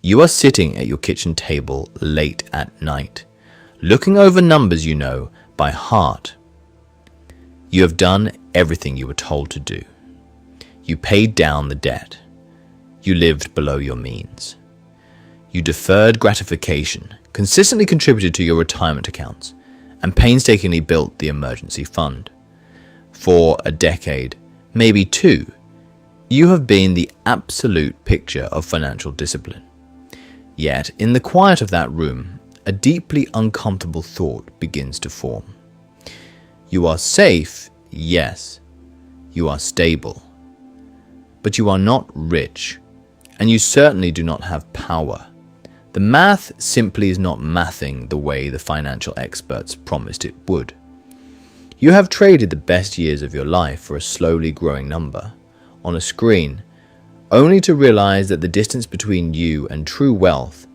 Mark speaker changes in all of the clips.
Speaker 1: You are sitting at your kitchen table late at night, looking over numbers you know by heart. You have done everything you were told to do. You paid down the debt. You lived below your means. You deferred gratification, consistently contributed to your retirement accounts, and painstakingly built the emergency fund. For a decade, maybe two, you have been the absolute picture of financial discipline. Yet, in the quiet of that room, a deeply uncomfortable thought begins to form. You are safe, yes. You are stable. But you are not rich, and you certainly do not have power. The math simply is not mathing the way the financial experts promised it would. You have traded the best years of your life for a slowly growing number on a screen, only to realize that the distance between you and true wealth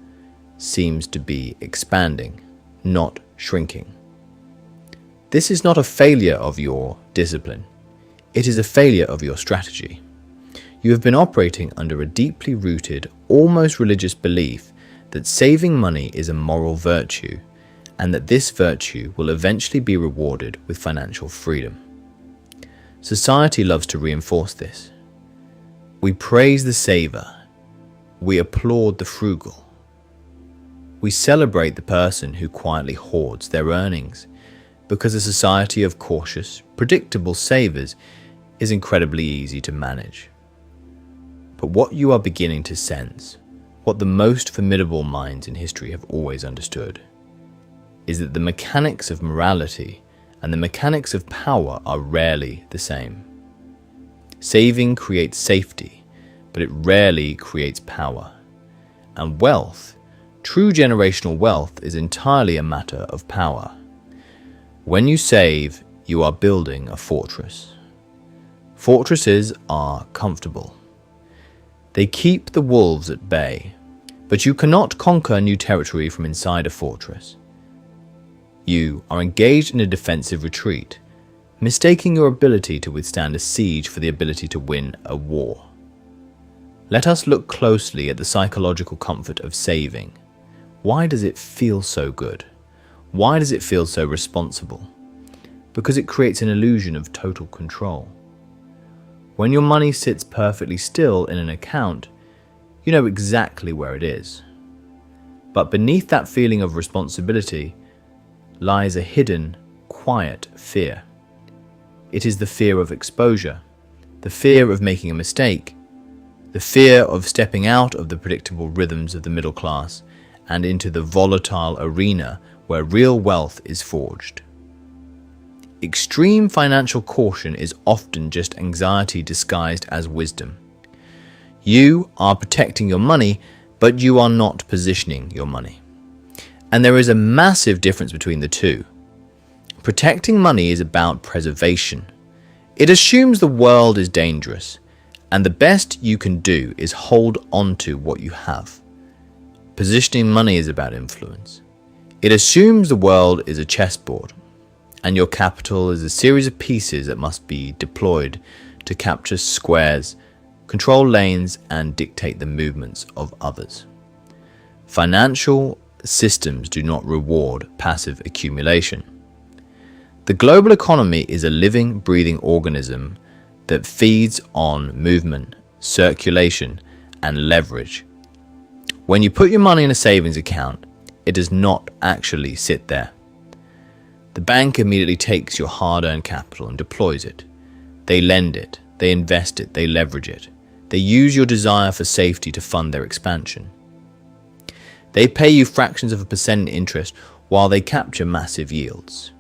Speaker 1: seems to be expanding, not shrinking. This is not a failure of your discipline. It is a failure of your strategy. You have been operating under a deeply rooted, almost religious belief that saving money is a moral virtue, and that this virtue will eventually be rewarded with financial freedom. Society loves to reinforce this. We praise the saver. We applaud the frugal. We celebrate the person who quietly hoards their earnings, because a society of cautious, predictable savers is incredibly easy to manage. But what you are beginning to sense, what the most formidable minds in history have always understood, is that the mechanics of morality and the mechanics of power are rarely the same. Saving creates safety, but it rarely creates power. And wealth, true generational wealth, is entirely a matter of power. When you save, you are building a fortress. Fortresses are comfortable. They keep the wolves at bay, but you cannot conquer new territory from inside a fortress. You are engaged in a defensive retreat, mistaking your ability to withstand a siege for the ability to win a war. Let us look closely at the psychological comfort of saving. Why does it feel so good? Why does it feel so responsible? Because it creates an illusion of total control. When your money sits perfectly still in an account, you know exactly where it is. But beneath that feeling of responsibility lies a hidden, quiet fear. It is the fear of exposure, the fear of making a mistake, the fear of stepping out of the predictable rhythms of the middle class and into the volatile arena where real wealth is forged. Extreme financial caution is often just anxiety disguised as wisdom. You are protecting your money, but you are not positioning your money. And there is a massive difference between the two. Protecting money is about preservation. It assumes the world is dangerous, and the best you can do is hold on to what you have. Positioning money is about influence. It assumes the world is a chessboard, and your capital is a series of pieces that must be deployed to capture squares, control lanes, and dictate the movements of others. Financial systems do not reward passive accumulation. The global economy is a living, breathing organism that feeds on movement, circulation, and leverage. When you put your money in a savings account, it does not actually sit there. The bank immediately takes your hard-earned capital and deploys it. They lend it, they invest it, they leverage it. They use your desire for safety to fund their expansion. They pay you fractions of a percent in interest while they capture massive yields.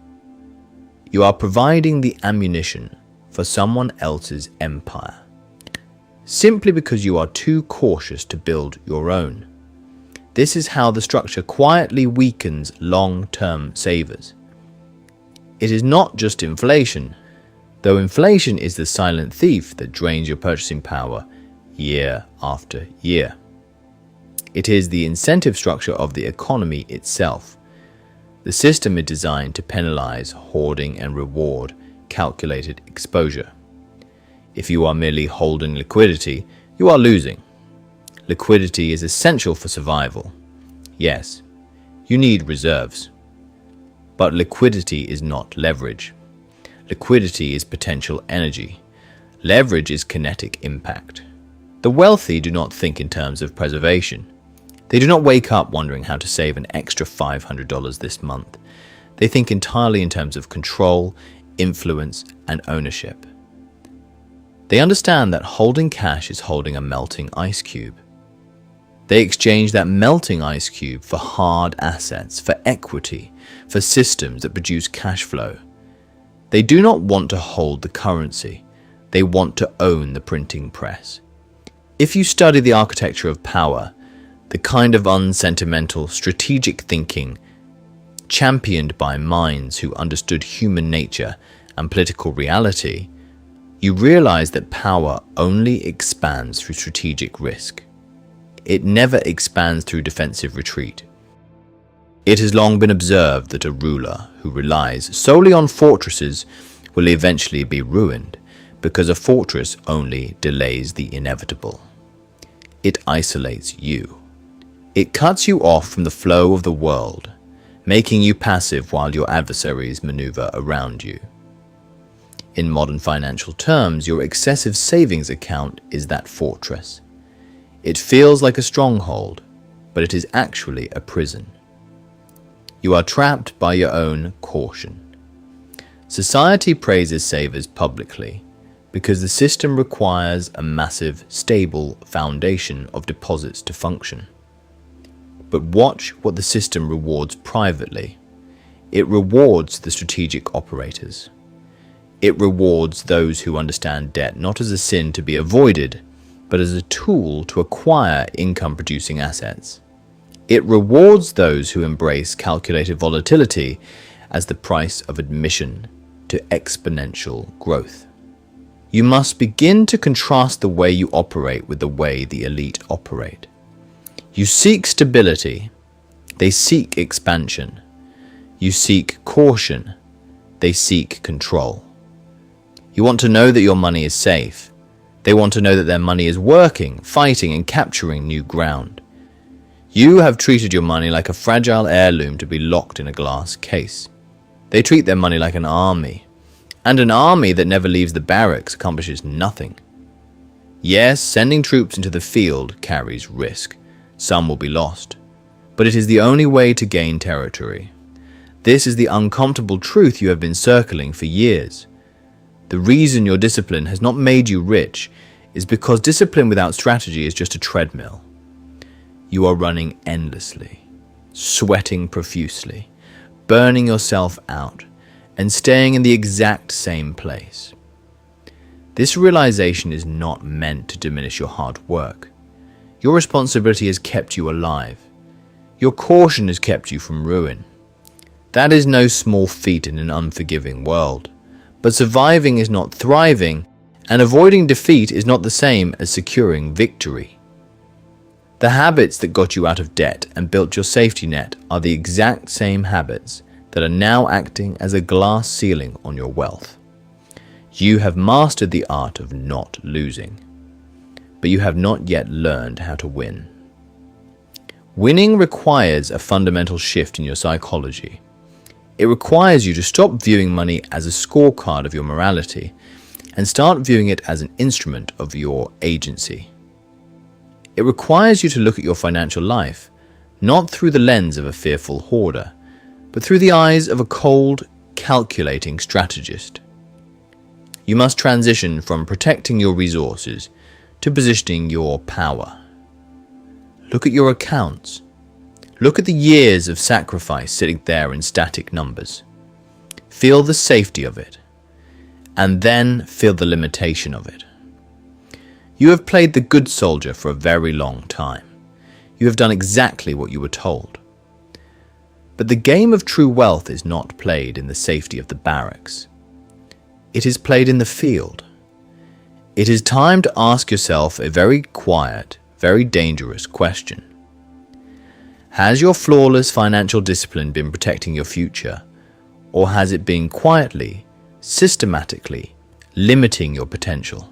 Speaker 1: You are providing the ammunition for someone else's empire, simply because you are too cautious to build your own. This is how the structure quietly weakens long-term savers. It is not just inflation, though inflation is the silent thief that drains your purchasing power year after year. It is the incentive structure of the economy itself. The system is designed to penalize hoarding and reward calculated exposure. If you are merely holding liquidity, you are losing. Liquidity is essential for survival. Yes, you need reserves. But liquidity is not leverage. Liquidity is potential energy. Leverage is kinetic impact. The wealthy do not think in terms of preservation. They do not wake up wondering how to save an extra $500 this month. They think entirely in terms of control, influence, and ownership. They understand that holding cash is holding a melting ice cube. They exchange that melting ice cube for hard assets, for equity, for systems that produce cash flow. They do not want to hold the currency. They want to own the printing press. If you study the architecture of power, the kind of unsentimental, strategic thinking championed by minds who understood human nature and political reality, you realize that power only expands through strategic risk. It never expands through defensive retreat. It has long been observed that a ruler who relies solely on fortresses will eventually be ruined, because a fortress only delays the inevitable. It isolates you. It cuts you off from the flow of the world, making you passive while your adversaries maneuver around you. In modern financial terms, your excessive savings account is that fortress. It feels like a stronghold, but it is actually a prison. You are trapped by your own caution. Society praises savers publicly because the system requires a massive, stable foundation of deposits to function. But watch what the system rewards privately. It rewards the strategic operators. It rewards those who understand debt not as a sin to be avoided, but as a tool to acquire income-producing assets. It rewards those who embrace calculated volatility as the price of admission to exponential growth. You must begin to contrast the way you operate with the way the elite operate. You seek stability, they seek expansion. You seek caution, they seek control. You want to know that your money is safe. They want to know that their money is working, fighting, and capturing new ground. You have treated your money like a fragile heirloom to be locked in a glass case. They treat their money like an army, and an army that never leaves the barracks accomplishes nothing. Yes, sending troops into the field carries risk. Some will be lost, but it is the only way to gain territory. This is the uncomfortable truth you have been circling for years. The reason your discipline has not made you rich is because discipline without strategy is just a treadmill. You are running endlessly, sweating profusely, burning yourself out, and staying in the exact same place. This realization is not meant to diminish your hard work. Your responsibility has kept you alive. Your caution has kept you from ruin. That is no small feat in an unforgiving world. But surviving is not thriving, and avoiding defeat is not the same as securing victory. The habits that got you out of debt and built your safety net are the exact same habits that are now acting as a glass ceiling on your wealth. You have mastered the art of not losing, but you have not yet learned how to win. Winning requires a fundamental shift in your psychology. It requires you to stop viewing money as a scorecard of your morality and start viewing it as an instrument of your agency. It requires you to look at your financial life not through the lens of a fearful hoarder, but through the eyes of a cold, calculating strategist. You must transition from protecting your resources to positioning your power. Look at your accounts. Look at the years of sacrifice sitting there in static numbers. Feel the safety of it, and then feel the limitation of it. You have played the good soldier for a very long time. You have done exactly what you were told. But the game of true wealth is not played in the safety of the barracks. It is played in the field. It is time to ask yourself a very quiet, very dangerous question. Has your flawless financial discipline been protecting your future, or has it been quietly, systematically limiting your potential?